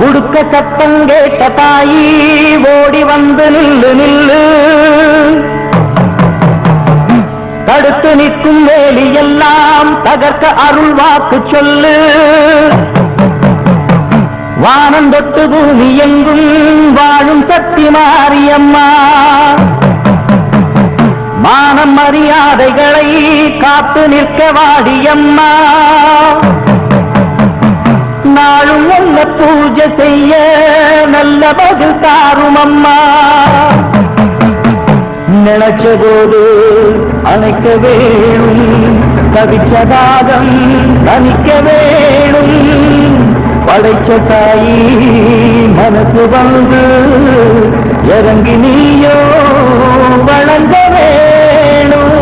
உடுக்க சத்தம் கேட்ட தாயி ஓடி வந்து நில்லு நில்லு, தடுத்து நிற்கும் வேலி எல்லாம் தகர்க்க அருள் வாக்கு சொல்லு. வானம் தொட்டு பூமி எங்கும் வாழும் சக்தி மாரியம்மா, மானம் மரியாதைகளை காத்து நிற்க வாடியம்மா. நாளும் நல்ல பூஜை செய்ய நல்ல பதில் தாரும் அம்மா. நினைச்ச போது அணைக்க வேணும், கவிச்சதாகம் தனிக்க வேணும். படைச்ச தாயி மனசு வந்து இறங்கி நீயோ வழங்க வேணும்.